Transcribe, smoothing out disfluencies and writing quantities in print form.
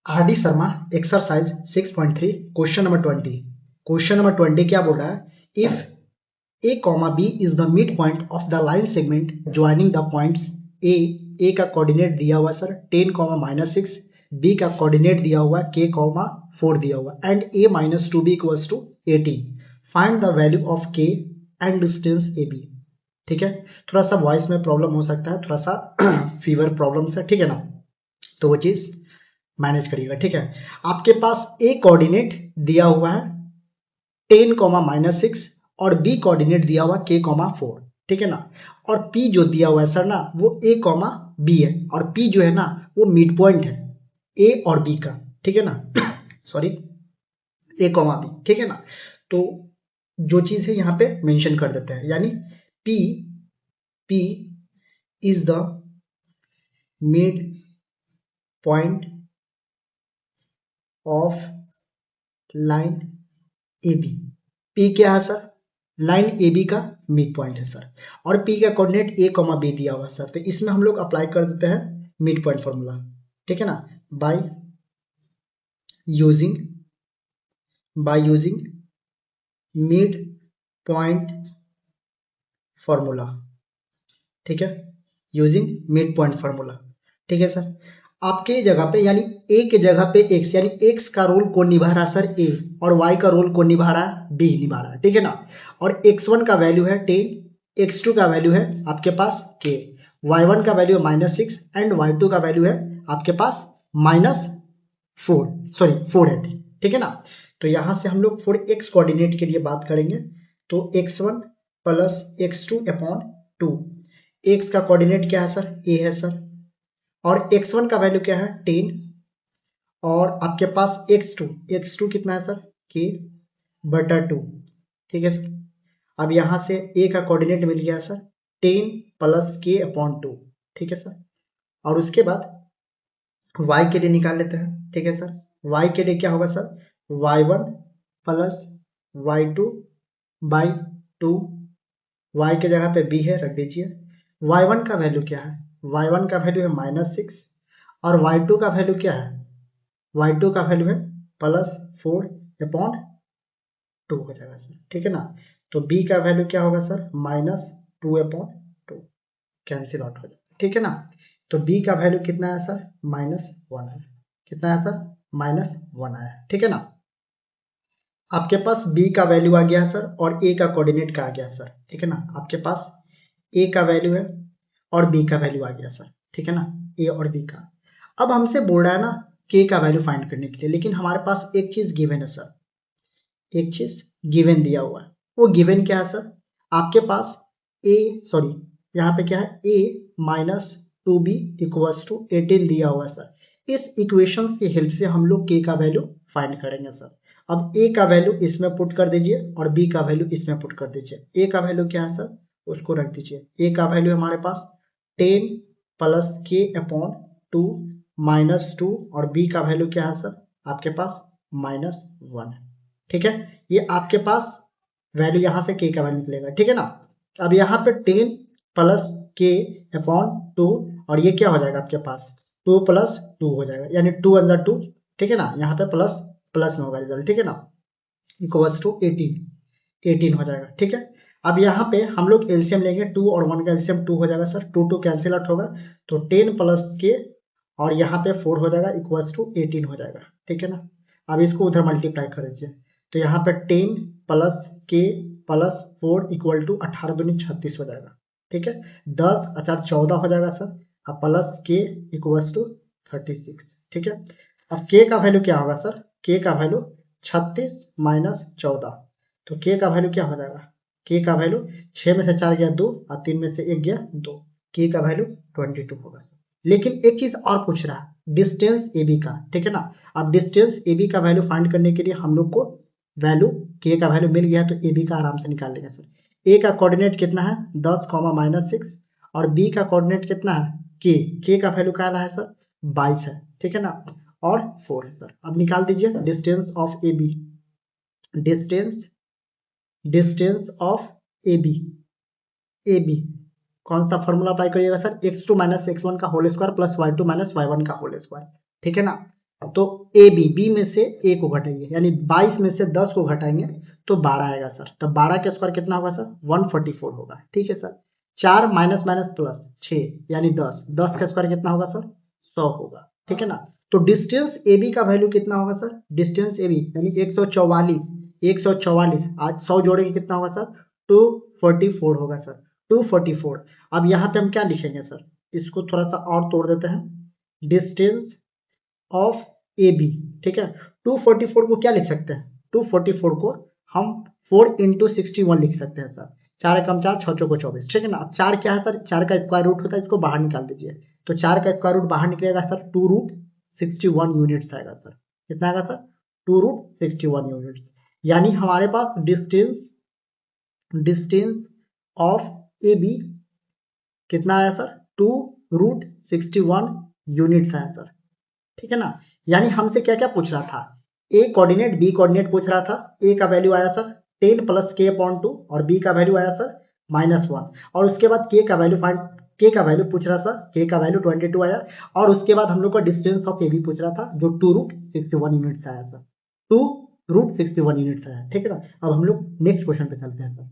Are D Sharma exercise 6.3 question number 20। Question number 20 क्या बोल रहा है? If A comma B is the mid point of the line segment joining the points A का coordinate दिया हुआ sir 10, -6, B का coordinate दिया हुआ k, 4 दिया हुआ and a - 2b equals to 18। Find the value of k and distance A B. ठीक है, थोड़ा सा वॉइस में प्रॉब्लम हो सकता है, थोड़ा सा फीवर प्रॉब्लम है, ठीक है ना, तो वो चीज मैनेज करिएगा। ठीक है, आपके पास ए कोऑर्डिनेट दिया हुआ है 10, -6 और बी कोऑर्डिनेट दिया हुआ k, 4, ठीक है ना, और p जो दिया हुआ है सर ना वो a, b है और p जो है ना वो मिड पॉइंट है a और b का, ठीक है ना सॉरी a, b, ठीक है ना। तो जो चीज है यहाँ पे मेंशन कर देते हैं, यानी p is the mid point of line A B. P क्या है सर? लाइन ए बी का मिड पॉइंट है सर, और पी का कोऑर्डिनेट ए, बी दिया हुआ सर, तो इसमें हम लोग अप्लाई कर देते हैं मिड पॉइंट फॉर्मूला, ठीक है ना, by using mid point formula, ठीक है, यूजिंग मिड पॉइंट फॉर्मूला, ठीक है सर। आपके जगह पे यानी ए के जगह पे एक्स, यानी एक्स का रोल कौन निभा रहा है सर? ए, और वाई का रोल कौन निभा रहा है? बी निभा रहा है, ठीक है ना। और x1 का वैल्यू है 10, x2 का वैल्यू है आपके पास k, y1 का वैल्यू है -6 एंड y2 का वैल्यू है आपके पास -4 है, ठीक है ना। तो यहां से हम लोग फॉर x कोऑर्डिनेट के लिए बात करेंगे, तो x1 plus x2 upon 2, x का कोऑर्डिनेट क्या है सर? a है सर, और x1 का वैल्यू क्या है? 10, और आपके पास x2 कितना है सर? k/2, ठीक है सर। अब यहां से a का कोऑर्डिनेट मिल गया सर 10 प्लस k/2, ठीक है सर। और उसके बाद y के लिए निकाल लेते हैं, ठीक है सर। y के लिए क्या होगा sir? y1 plus y2/2, y के जगह पे b है, रख दीजिए। y1 का वैल्यू क्या है? y1 का वैल्यू है -6, और y2 का वैल्यू क्या है? y2 का वैल्यू है +4/2 हो जाएगा सर, ठीक है ना। तो b का वैल्यू क्या होगा सर? -2/2, कैंसिल आउट हो जाएगा, ठीक है ना। तो b का वैल्यू कितना है सर? -1 है। कितना है सर? -1 आया, ठीक है ना। आपके पास b का वैल्यू आ गया सर, और a का कोऑर्डिनेट का आ गया सर, ठीक है ना। आपके पास a का वैल्यू है और b का वैल्यू आ गया सर, ठीक है ना, a और b का। अब हमसे बोल रहा है ना k का वैल्यू फाइंड करने के लिए, लेकिन हमारे पास एक चीज गिवन है सर, एक चीज गिवन दिया हुआ है। वो गिवन क्या है सर? आपके पास यहाँ पे क्या है? a - 2b इक्वल्स टू 18 दिया हुआ है सर। इस इक्वेशंस की हेल्प से हम लोग k का वैल्यू फाइंड करेंगे सर। अब a का वैल्यू इसमें पुट कर दीजिए और b का वैल्यू इसमें पुट कर दीजिए। a का वैल्यू क्या है सर? उसको रख दीजिए। a का वैल्यू हमारे पास 10 प्लस k/2 -2, और b का वैल्यू क्या है सर? आपके पास -1 है, ठीक है। ये आपके पास वैल्यू यहाँ से k का वैल्यू निकलेगा, ठीक है ना। अब यहाँ पे 10 प्लस k/2, और ये क्या हो जाएगा आपके पास? 2 + 2 हो जाएगा, यानी 2 × 2, ठीक है ना। यहाँ पे प्लस प्लस में होगा रिजल्ट, ठीक है ना, इक्वल्स टू 18 हो जाएगा, ठीक है। अब यहाँ पे हम लोग एलसीएम लेंगे, 2 और 1 का एलसीएम 2 हो जाएगा सर, 2 कैंसिल आउट होगा, तो 10 प्लस k और यहाँ पे 4 हो जाएगा, इक्वल्स टू 18 हो जाएगा, ठीक है ना। अब इसको उधर मल्टीप्लाई कर दीजिए, तो यहाँ पे 10 plus k plus 4 equal to 18 दूनी 36 हो जाएगा, ठीक है। 10 × 14 हो जाएगा सर, अब प्लस k इक्वल्स टू 36, ठीक है। अब k का वैल्यू क्या होगा सर? k का वैल्यू 36 - 14, तो k का वैल्यू क्या हो जाएगा? k का वैल्यू 6 में से 4 गया 2 और 3 में से 1 गया 2, k का वैल्यू 22 होगा सर। लेकिन एक चीज और पूछ रहा है, डिस्टेंस ए बी का, ठीक है ना। अब डिस्टेंस ए बी का वैल्यू फाइंड करने के लिए हम लोग को वैल्यू k का वैल्यू मिल गया है, तो ए बी का आराम से निकाल लेंगे सर। a का कोऑर्डिनेट कितना है? 10, -6, और b का कोऑर्डिनेट कितना है? k का वैल्यू क्या है सर? 22 है, ठीक है ना, और 4 है सर। अब निकाल दीजिए distance of A B, distance of A B कौन सा फॉर्मूला अप्लाई करिएगा सर? x2 - x1 का whole square plus y2 - y1 का होल स्क्वायर, ठीक है ना। तो ए बी में से ए को घटाइए, यानी 22 में से 10 को घटाएंगे तो 12 आएगा सर। तब 12 का स्क्वायर कितना होगा सर? 144 होगा। ठीक है सर। 4 माइनस माइनस प्लस 6 यानी 10, 10 का स्क्वायर कितना होगा सर? 100 होगा। ठीक है ना। तो डिस्टेंस ए बी का वैल्यू कितना होगा सर? डिस्टेंस ए बी यानी 144, 144 आज 100 जोड़ेंगे कितना होगा सर? 244 होगा सर, 244। अब यहाँ पे हम क्या लिखेंगे सर? इसको थोड़ा सा और तोड़ देते हैं। डिस्टेंस ऑफ ए बी, ठीक है। 244 को क्या लिख सकते हैं? 244 को हम 4 इंटू 61 लिख सकते हैं सर। 4 कम 4, 6 चौको 24। ठीक है ना। अब 4 क्या है सर? 4 का स्क्वायर रूट होता है, इसको बाहर निकाल दीजिए। तो 4 का स्क्वायर रूट बाहर निकलेगा सर, 2 रूट 61 यूनिट्स आएगा सर। कितना आएगा सर? 2 root 61 units. यानी हमारे पास डिस्टेंस ऑफ ए बी कितना आया सर? 2 रूट 61 यूनिट्स आया सर। ठीक है ना। यानी हमसे क्या क्या पूछ रहा था? ए कोऑर्डिनेट बी कोऑर्डिनेट पूछ रहा था। ए का वैल्यू आया सर 10 प्लस के अपॉन 2 और बी का वैल्यू आया सर -1। और उसके बाद के का वैल्यू पूछ रहा था। के का वैल्यू 22 आया। और उसके बाद हम लोग का डिस्टेंस ऑफ ए बी पूछ रहा था, जो 2 रूट 61 यूनिट्स आया सर। 2 रूट 61 यूनिट्स आया। ठीक है ना। अब हम लोग नेक्स्ट क्वेश्चन पे चलते हैं सर।